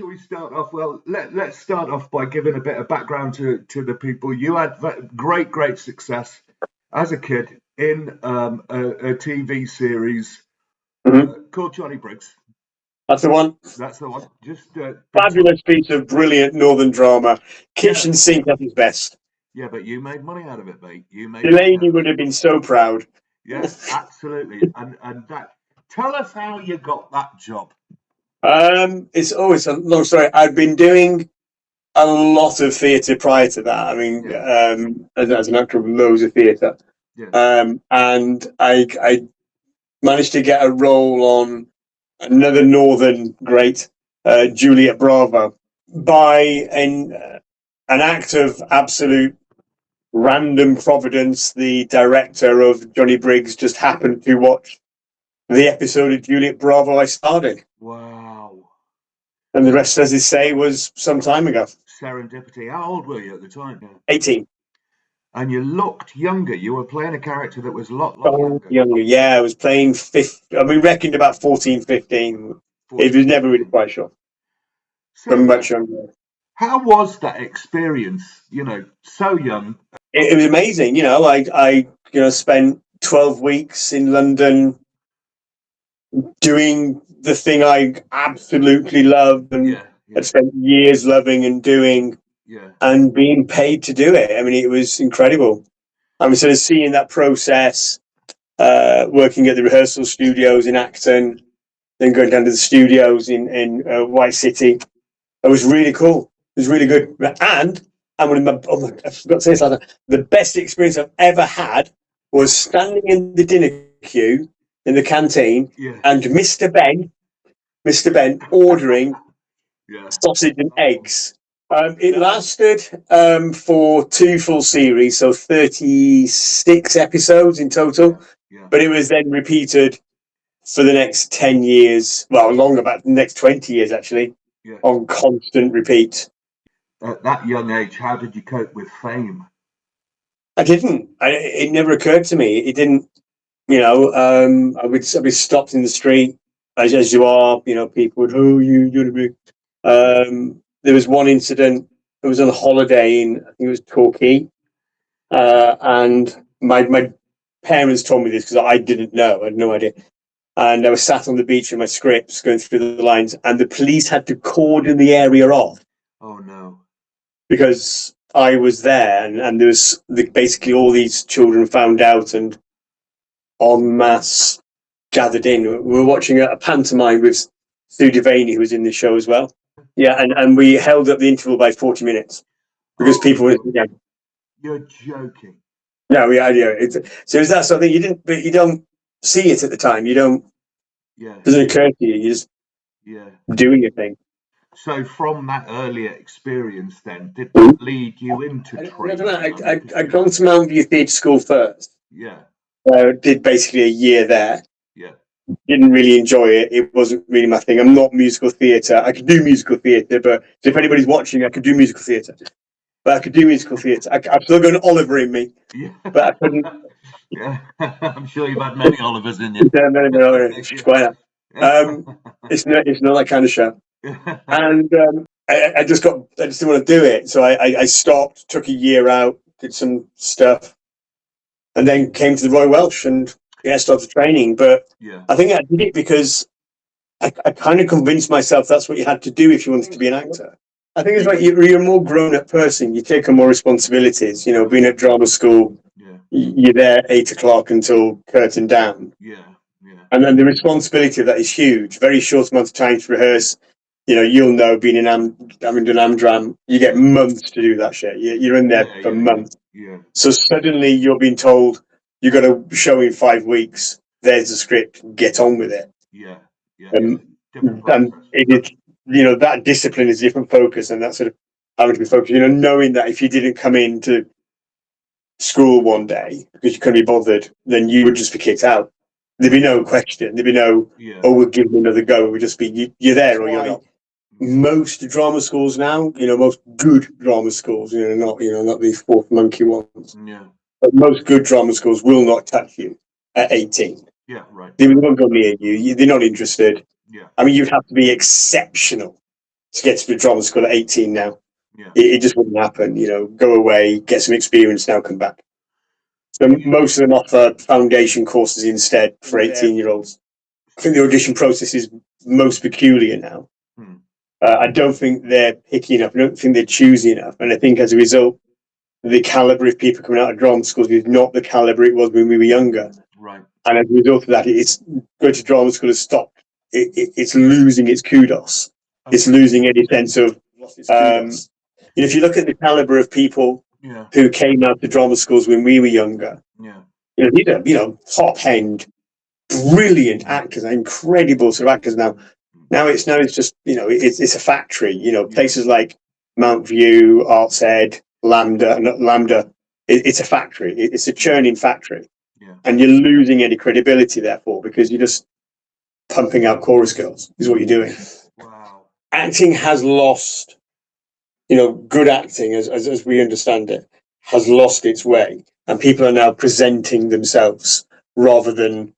shall we start off? Well, let's start off by giving a bit of background to the people. You had great success as a kid in a TV series called Johnny Briggs. That's the one. That's the one. Just fabulous piece of brilliant northern drama. Kitchen sink at its best. Yeah, but you made money out of it, mate. Delaney would have been so proud. Yes, absolutely. And that. Tell us how you got that job. It's always a long story. I'd been doing a lot of theatre prior to that. I mean, as an actor, loads of theatre. Yeah. And I managed to get a role on another northern great, Juliet Bravo, by an act of absolute random providence. The director of Johnny Briggs just happened to watch the episode of Juliet Bravo I starred in. Wow. And the rest, as they say, was some time ago. Serendipity. How old were you at the time? 18. And you looked younger. You were playing a character that was a lot younger. Yeah, I was playing reckoned about 14, 15. It was never really quite sure. So much younger. How was that experience? So young. It was amazing. I spent 12 weeks in London doing the thing I absolutely loved and had spent years loving and doing, and being paid to do it. I mean, it was incredible. I was sort of seeing that process, working at the rehearsal studios in Acton, then going down to the studios in White City. It was really cool. It was really good. And I forgot to say this, the best experience I've ever had was standing in the dinner queue in the canteen and Mr. Ben ordering sausage and eggs. It lasted for 2 full series, so 36 episodes in total. But it was then repeated for the next 10 years, well, longer, about the next 20 years actually, on constant repeat. At that young age, how did you cope with fame? I didn't. It never occurred to me. It didn't. I would be stopped in the street, as you are. People would, you're a big. There was one incident. I was on a holiday in, I think it was Torquay, and my parents told me this because I didn't know. I had no idea. And I was sat on the beach with my scripts, going through the lines, and the police had to cordon the area off. Oh no! Because I was there, and there was basically all these children found out and en masse gathered in. We were watching a pantomime with Sue Devaney, who was in the show as well. Yeah, and we held up the interval by 40 minutes because people were. Yeah. You're joking. No, so it was that sort of thing. You don't see it at the time. You don't. Yeah. It doesn't occur to you. You just doing your thing. So from that earlier experience, then, did that lead you into training? I don't know. I'd gone to Mount View Theatre School first. Yeah. Did basically a year there. Yeah. Didn't really enjoy it. It wasn't really my thing. I'm not musical theatre. I could do musical theatre, but if anybody's watching, I could do musical theatre. But I could do musical theatre. I've still got an Oliver in me. Yeah. But I couldn't. Yeah. I'm sure you've had many Olivers in you. Yeah, many Olivers. Quite. It's not that kind of show. And I just didn't want to do it. So I stopped, took a year out, did some stuff, and then came to the Royal Welsh and started training. But I think I did it because I kind of convinced myself that's what you had to do if you wanted to be an actor. I think it's like you're a more grown-up person. You take on more responsibilities. Being at drama school, you're there 8 o'clock until curtain down. Yeah. And then the responsibility of that is huge. Very short amount of time to rehearse. You'll know, being in having done Amdram, you get months to do that shit. You're in there for months. Yeah. So suddenly you're being told you got a show in 5 weeks. There's the script. Get on with it. Yeah. And it that discipline is a different focus, and that's sort of having to be focused. Knowing that if you didn't come into school one day because you couldn't be bothered, then you would just be kicked out. There'd be no question. There'd be no, we'll give you another go. It would just be, you're there or you're not. Most drama schools now, most good drama schools, not the fourth monkey ones. Yeah. But most good drama schools will not touch you at 18. Yeah, right. They won't go near you. They're not interested. Yeah. I mean, you'd have to be exceptional to get to the drama school at 18 now. It just wouldn't happen. Go away, get some experience, now come back. So most of them offer foundation courses instead for 18-year-olds. I think the audition process is most peculiar now. I don't think they're picky enough. I don't think they're choosy enough. And I think as a result, the calibre of people coming out of drama schools is not the calibre it was when we were younger. Right. And as a result of that, it's going to drama school has stopped. It's losing its kudos. Okay. It's losing any sense of, if you look at the calibre of people who came out to drama schools when we were younger, these are top-end, brilliant actors, incredible sort of actors now. Now it's just, it's a factory, places like Mount View, Arts Ed, Lambda, it's a factory. It's a churning factory. And you're losing any credibility, therefore, because you're just pumping out chorus girls, is what you're doing. Wow. Acting has lost, good acting, as we understand it, has lost its way. And people are now presenting themselves rather than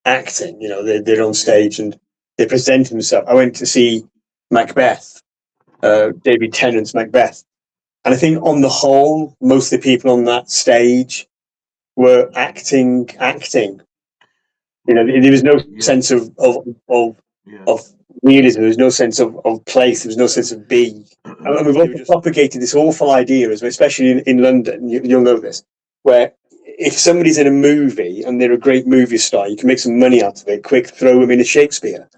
acting. They're on stage and they're presenting themselves. I went to see Macbeth, David Tennant's Macbeth. And I think on the whole, most of the people on that stage were acting. There was no sense of realism. There was no sense of place. There was no sense of being. And we've also propagated this awful idea, especially in London. You'll know this, where if somebody's in a movie and they're a great movie star, you can make some money out of it. Quick, throw them in a Shakespeare,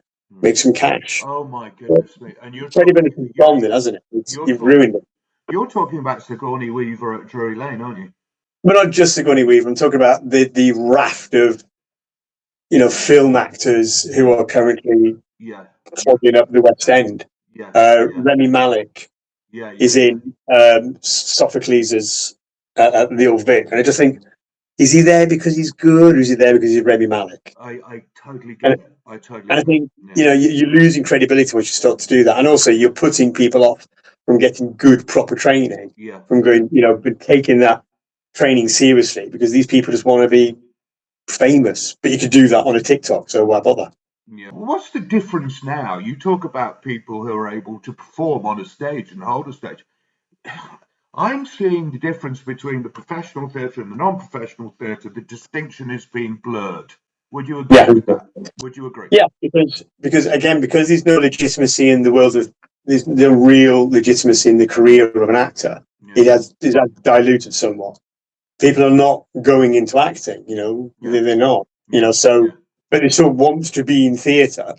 make some cash. Oh my goodness me! And you're credibility's gone, then, hasn't it? You've ruined it. You're talking about Sigourney Weaver at Drury Lane, aren't you? But not just Sigourney Weaver. I'm talking about the raft of, film actors who are currently clogging up the West End. Remy Malek is in Sophocles' The Old Vic. And I just think, is he there because he's good, or is he there because he's Remy Malek? I totally get it. I think, you're losing credibility once you start to do that. And also, you're putting people off from getting good, proper training, from going, taking that training seriously, because these people just want to be famous. But you could do that on a TikTok, so why bother? Yeah. What's the difference now? You talk about people who are able to perform on a stage and hold a stage. I'm seeing the difference between the professional theatre and the non-professional theatre. The distinction is being blurred. Would you agree with that? Would you agree? Yeah, because there's no legitimacy in the world of, there's no real legitimacy in the career of an actor. It has diluted somewhat. People are not going into acting, they're not, but they still want to be in theatre.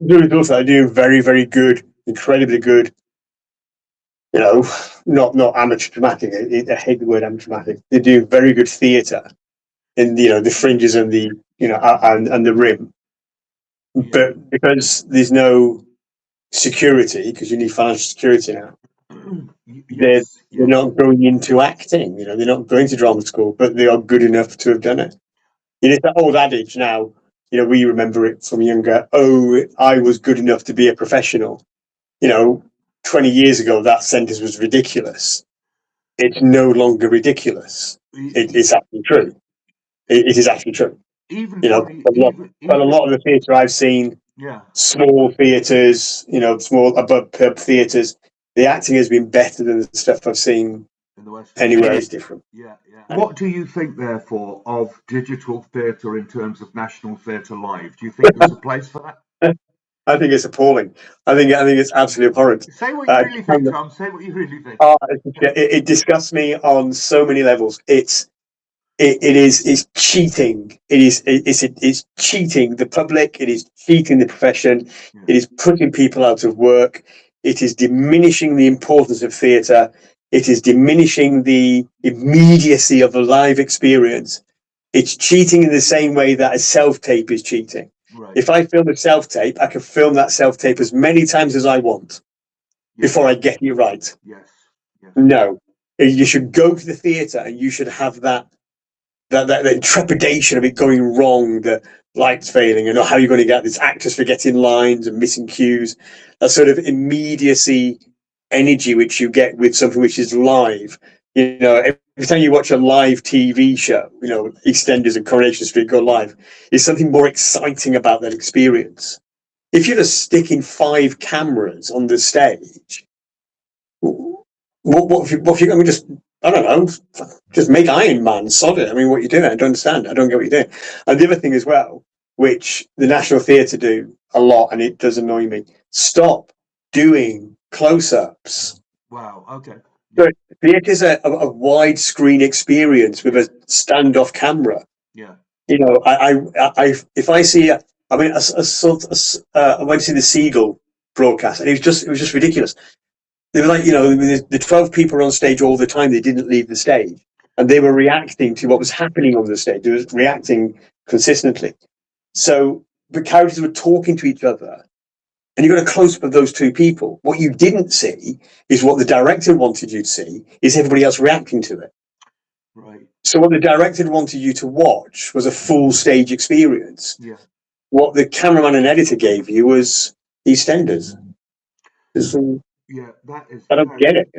They're also doing very, very good, incredibly good, not amateur dramatic. I hate the word amateur dramatic. They do very good theatre in the fringes and the and the rim, but because there's no security, because you need financial security now, they're not going into acting. They're not going to drama school, but they are good enough to have done it. It's that old adage now. We remember it from younger. Oh, I was good enough to be a professional. 20 years ago, that sentence was ridiculous. It's no longer ridiculous. It's actually true. It is actually true. A lot of the theatre I've seen, small theatres, small above pub theatres, the acting has been better than the stuff I've seen in the West. Anywhere is different. What do you think, therefore, of digital theatre in terms of National Theatre Live? Do you think there's a place for that? I think it's appalling. I think it's absolutely abhorrent. Say what you really think, Tom. Say what you really think. It disgusts me on so many levels. It's cheating. It's cheating the public. It is cheating the profession. It is putting people out of work. It is diminishing the importance of theatre. It is diminishing the immediacy of a live experience. It's cheating in the same way that a self-tape is cheating. Right. If I film a self-tape, I can film that self-tape as many times as I want before I get it right. Yes. No, you should go to the theatre and you should have that trepidation of it going wrong, the lights failing, and how you're going to get this, actors forgetting lines and missing cues. That sort of immediacy energy which you get with something which is live. Every time you watch a live TV show, EastEnders and Coronation Street go live, there's something more exciting about that experience. if you're just sticking 5 cameras on the stage, what if you, I mean, just, I don't know, just make Iron Man solid. I mean, what are you doing? I don't understand. I don't get what you're doing. And the other thing as well, which the National Theatre do a lot, and it does annoy me, stop doing close-ups. Wow, okay. So theatre is a widescrreen experience with a standoff camera. Yeah. You know, I if I see, I went to see the Seagull broadcast, and it was just ridiculous. They were like, you know, the 12 people on stage all the time, they didn't leave the stage. And they were reacting to what was happening on the stage. They were reacting consistently. So the characters were talking to each other. And you got a close-up of those 2 people. What you didn't see is what the director wanted you to see, is everybody else reacting to it. Right. So what the director wanted you to watch was a full stage experience. Yeah. What the cameraman and editor gave you was EastEnders. Yeah, that is. I don't get it.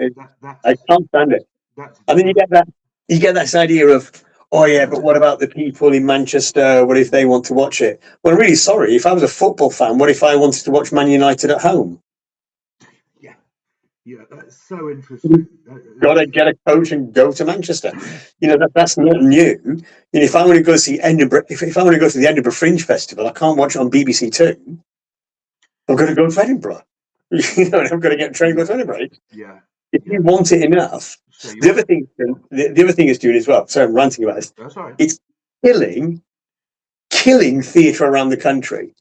I can't stand it. And then you get this idea of, oh yeah, but what about the people in Manchester? What if they want to watch it? Well, I'm really sorry. If I was a football fan, what if I wanted to watch Man United at home? Yeah, that's so interesting. Got to get a coach and go to Manchester. You know, that's not new. You know, if I want to go see Edinburgh, if I want to go to the Edinburgh Fringe Festival, I can't watch it on BBC Two. I'm going to go to Edinburgh. You know, I'm going to get a train and go to Edinburgh. Yeah. If you want it enough, the other thing it's doing as well. So I'm ranting about this. That's all right. It's killing theatre around the country.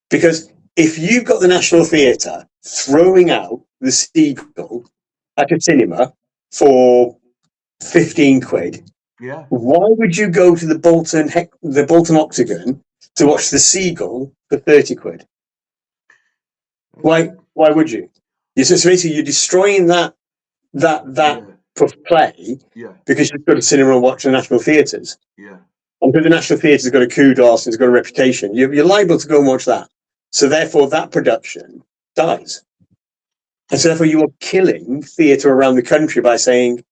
Because if you've got the National Theatre throwing out the Seagull at a cinema for 15 quid, why would you go to the Bolton Octagon to watch the Seagull for 30 quid? Why would you? So basically you're destroying that play because you've got to cinema and watch the national theatres. Yeah. And the national theatre's got a kudos and it's got a reputation. You're liable to go and watch that. So therefore that production dies. And so therefore you are killing theatre around the country by saying,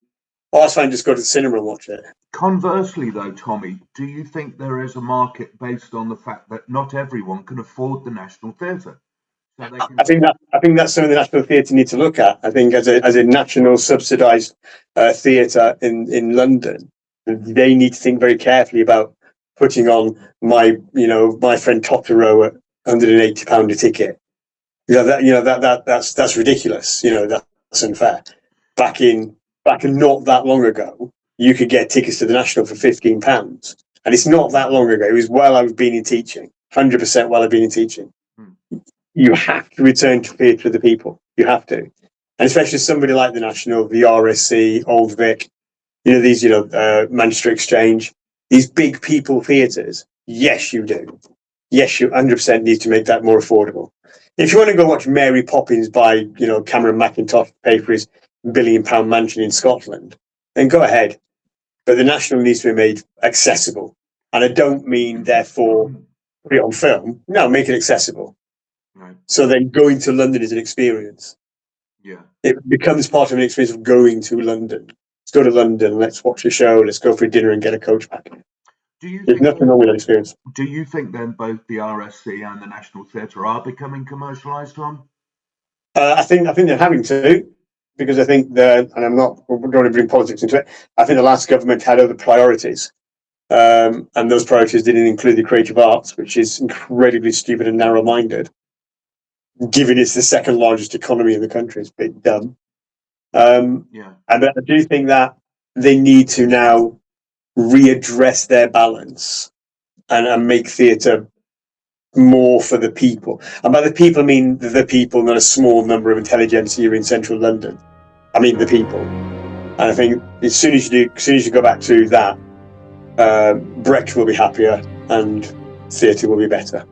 oh, it's fine, just go to the cinema and watch it. Conversely though, Tommy, do you think there is a market based on the fact that not everyone can afford the National Theatre? So I think that's something the National Theatre need to look at. I think as a national subsidised theatre in London, they need to think very carefully about putting on my friend Totoro at £180 a ticket. That's ridiculous. You know, that's unfair. Back in not that long ago, you could get tickets to the National for £15, and it's not that long ago. It was while I've been in teaching, 100% while I've been in teaching. You have to return to theatre of the people. You have to, and especially somebody like the National, the RSC, Old Vic, these, Manchester Exchange, these big people theatres. Yes, you do. Yes, you 100% need to make that more affordable. If you want to go watch Mary Poppins by, Cameron McIntosh, pay for his £1 billion mansion in Scotland, then go ahead. But the National needs to be made accessible, and I don't mean therefore put it on film. No, make it accessible. Right. So then going to London is an experience. Yeah. It becomes part of an experience of going to London. Let's go to London, let's watch a show, let's go for dinner and get a coach back. There's nothing wrong with that experience. Do you think then both the RSC and the National Theatre are becoming commercialised, Tom? I think they're having to, because I think and I'm not going to bring politics into it, I think the last government had other priorities. And those priorities didn't include the creative arts, which is incredibly stupid and narrow-minded. Given it's the second largest economy in the country, it's a bit dumb. And I do think that they need to now readdress their balance and make theatre more for the people. And by the people, I mean the people, not a small number of intelligentsia in central London. I mean the people. And I think as soon as you go back to that, Brecht will be happier and theatre will be better.